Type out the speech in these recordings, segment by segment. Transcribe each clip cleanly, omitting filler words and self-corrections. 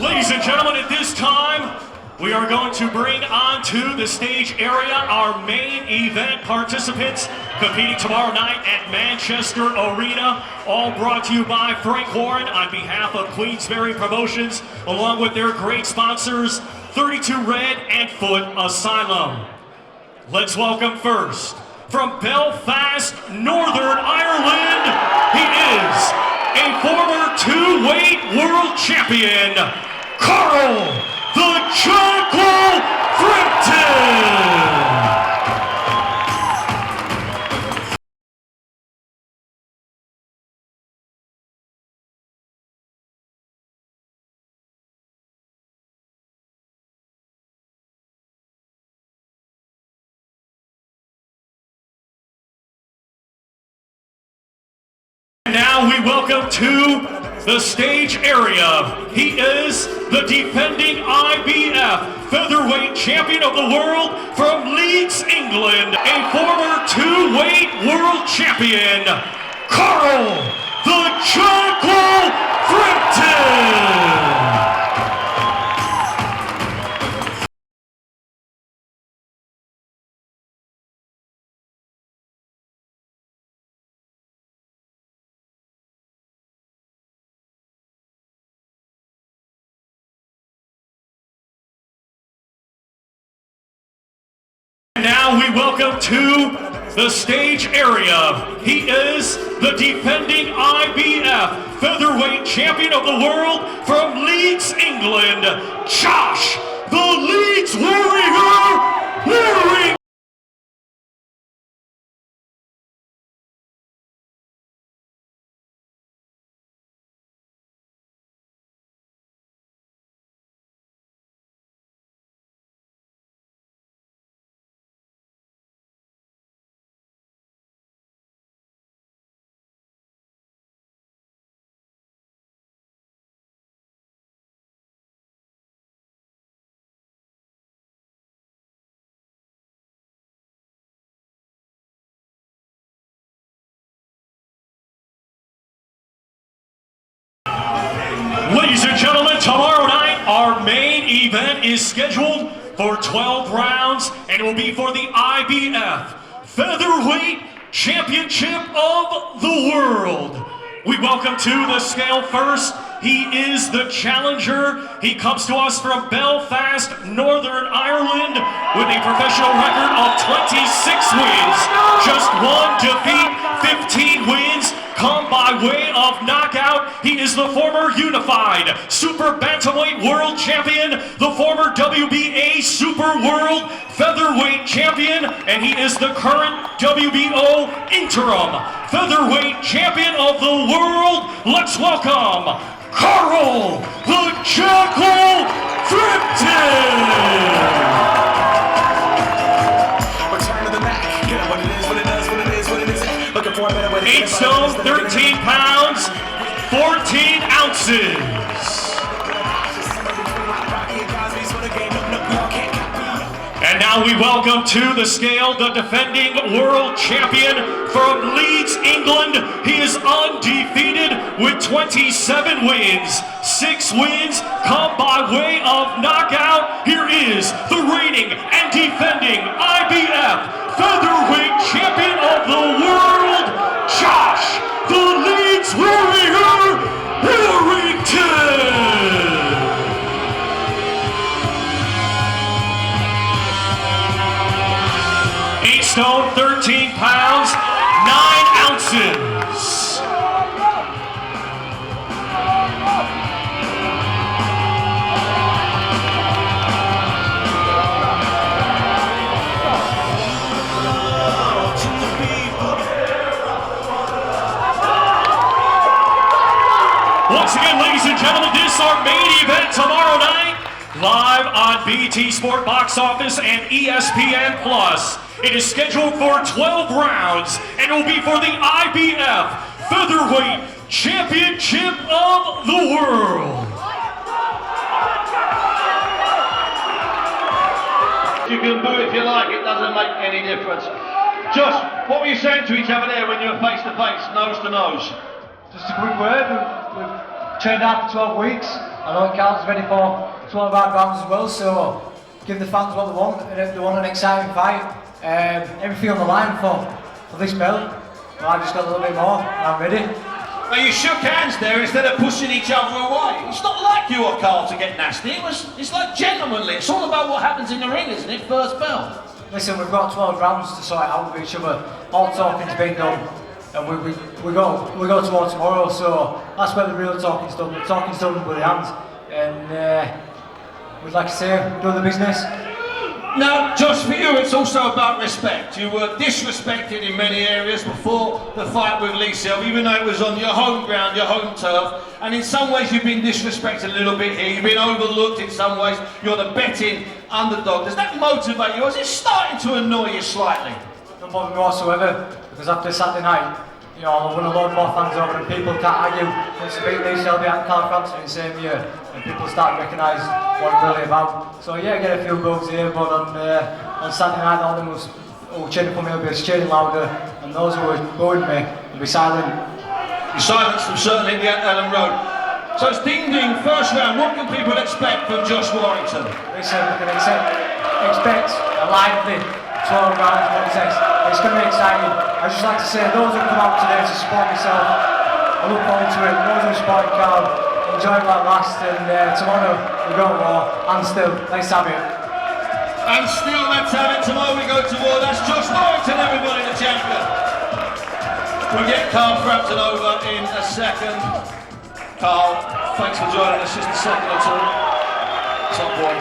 Ladies and gentlemen, at this time, we are going to bring onto the stage area our main event participants competing tomorrow night at Manchester Arena, all brought to you by Frank Warren on behalf of Queensberry Promotions, along with their great sponsors, 32 Red and Foot Asylum. Let's welcome first, from Belfast, Northern Ireland, he is a former two-weight world champion, Carl Frampton! Now we welcome to the stage area. He is the defending IBF featherweight champion of the world from Leeds, England, a former two-weight world champion, Carl Frampton! Now we welcome to the stage area. He is the defending IBF featherweight champion of the world from Leeds, England, Josh, the Leeds Warrior, Warrington. Ladies and gentlemen, tomorrow night, our main event is scheduled for 12 rounds, and it will be for the IBF Featherweight Championship of the World. We welcome to the scale first. He is the challenger. He comes to us from Belfast, Northern Ireland, with a professional record of 26 wins, just one defeat, 15 wins, come by way of knockout. He is the former unified super bantamweight world champion, the former WBA super world featherweight champion, and he is the current WBO interim featherweight champion of the world. Let's welcome Carl Frampton! 8 stone, 13 pounds, 14 ounces. And now we welcome to the scale the defending world champion from Leeds, England. He is undefeated with 27 wins. 6 wins come by way of knockout. Here is the reigning and defending IBF featherweight champion of the world, Josh, the Leeds Warrior, Warrington! 8 stone, 13 pounds, 9 ounces. Once again, ladies and gentlemen, this is our main event tomorrow night, live on BT Sport Box Office and ESPN Plus. It is scheduled for 12 rounds, and it will be for the IBF Featherweight Championship of the World. You can boo if you like, it doesn't make any difference. Josh, what were you saying to each other there when you were face to face, nose to nose? Just a quick word. We've trained out for 12 weeks. I know Carl's ready for 12 hard rounds as well, so give the fans what they want, and if they want an exciting fight, everything on the line for this belt. Well, I've just got a little bit more, and I'm ready. Well, you shook hands there instead of pushing each other away. It's not like you or Carl to get nasty. It's like gentlemanly. It's all about what happens in the ring, isn't it? First bell. Listen, we've got 12 rounds to sort out with each other. All talking's been done, and we go towards tomorrow. So that's where the real talking's done. The talking's done with the hands, and we'd like to say, do the business. Now, just for you, it's also about respect. You were disrespected in many areas before the fight with Lee Silva, even though it was on your home ground, your home turf. And in some ways, you've been disrespected a little bit here. You've been overlooked in some ways. You're the betting underdog. Does that motivate you, or is it starting to annoy you slightly? Don't bother me whatsoever, because after Saturday night, you know, I've won a lot more fans over, and people can't argue. Once they beat Lee Silva and Carl Frampton in the same year, and people start to recognise what it's really about. So yeah, get a few goals here, but on Saturday night, all them who were cheering for me will be cheering louder, and those who were booing me will be silent. You silenced them certainly at Ellen Road. So it's ding-ding, first round. What can people expect from Josh Warrington? Listen, we can expect a lively 12 round contest. It's going to be exciting. I'd just like to say, those who come out today to support myself, I look forward to it. Those who support Carl, enjoy that last, and tomorrow we go to war, and still, let's have it. And still, let's have it. Tomorrow we go to war. That's Josh Warrington, everybody, the champion. We'll get Carl Frampton over in a second. Carl, thanks for joining us. Just a second or two. Top one.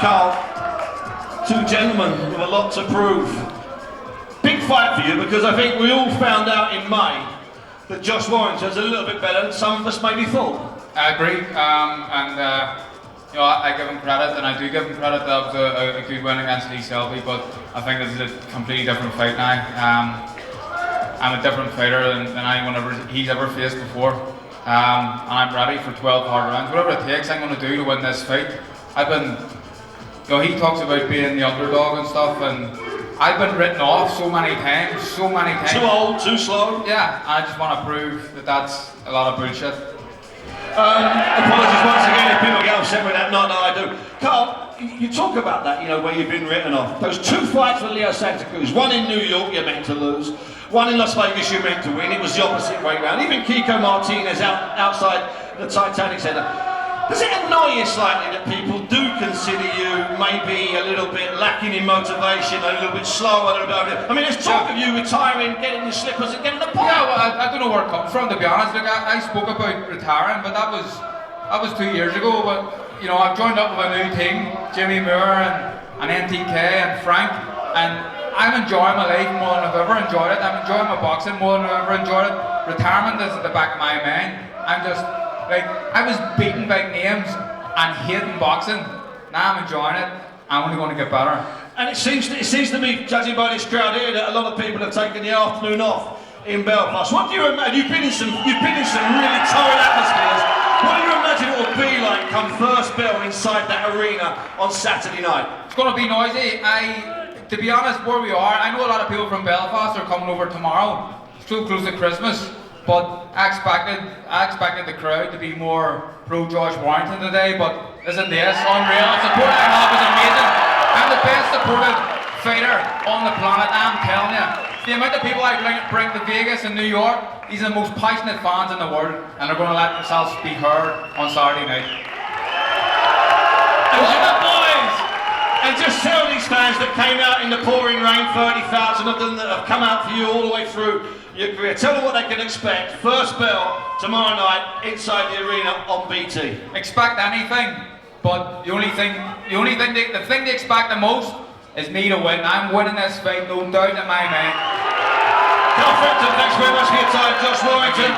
Carl, two gentlemen with a lot to prove. Big fight for you, because I think we all found out in May that Josh Warrington's a little bit better than some of us maybe thought. I agree, you know, I give him credit, and I do give him credit. That was a good win against Lee Silva, but I think this is a completely different fight now. I'm a different fighter than anyone he's ever faced before, and I'm ready for 12 hard rounds. Whatever it takes, I'm going to do to win this fight. You know, he talks about being the underdog and stuff, and I've been written off so many times. Too old, too slow. Yeah, I just want to prove that that's a lot of bullshit. Apologies once again if people get upset with that, not that I do. Carl, you talk about that, you know, where you've been written off. Those two fights with Leo Santa Cruz, one in New York you're meant to lose, one in Las Vegas you're meant to win. It was the opposite way round. Even Kiko Martinez outside the Titanic Center. Does it annoy you slightly that people do consider you maybe a little bit lacking in motivation, a little bit slow, a little bit... I mean, there's talk of you retiring, getting your slippers and getting the point. Yeah, well, I don't know where it comes from, to be honest. Look, I spoke about retiring, but that was 2 years ago. But, you know, I've joined up with a new team, Jimmy Moore and NTK and Frank, and I'm enjoying my life more than I've ever enjoyed it. I'm enjoying my boxing more than I've ever enjoyed it. Retirement is at the back of my mind. I'm just... Like, I was beating big names and hating boxing. Now I'm enjoying it. I'm only going to get better. And it seems to me, judging by this crowd here, that a lot of people have taken the afternoon off in Belfast. What do you imagine? You've been in some really torrid atmospheres. What do you imagine it will be like come first bell inside that arena on Saturday night? It's going to be noisy. To be honest, where we are, I know a lot of people from Belfast are coming over tomorrow. It's too close to Christmas. But I expected the crowd to be more pro Josh Warrington today, but listen to this, unreal. The support I have is amazing. I'm the best supported fighter on the planet, I'm telling you. The amount of people I bring to Vegas and New York, these are the most passionate fans in the world, and they're going to let themselves be heard on Saturday night. And just tell these fans that came out in the pouring rain, 30,000 of them that have come out for you all the way through your career, tell them what they can expect. First bell tomorrow night inside the arena on BT. Expect anything, but the thing they expect the most is me to win. I'm winning this fight, no doubt in my mind. Carl Frampton, thanks very much for your time. Josh Warrington,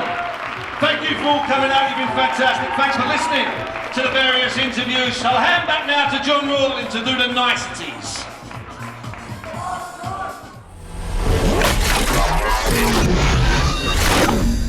thank you for all coming out. You've been fantastic. Thanks for listening to the various interviews. I'll hand back now to John Rawlins to do the niceties.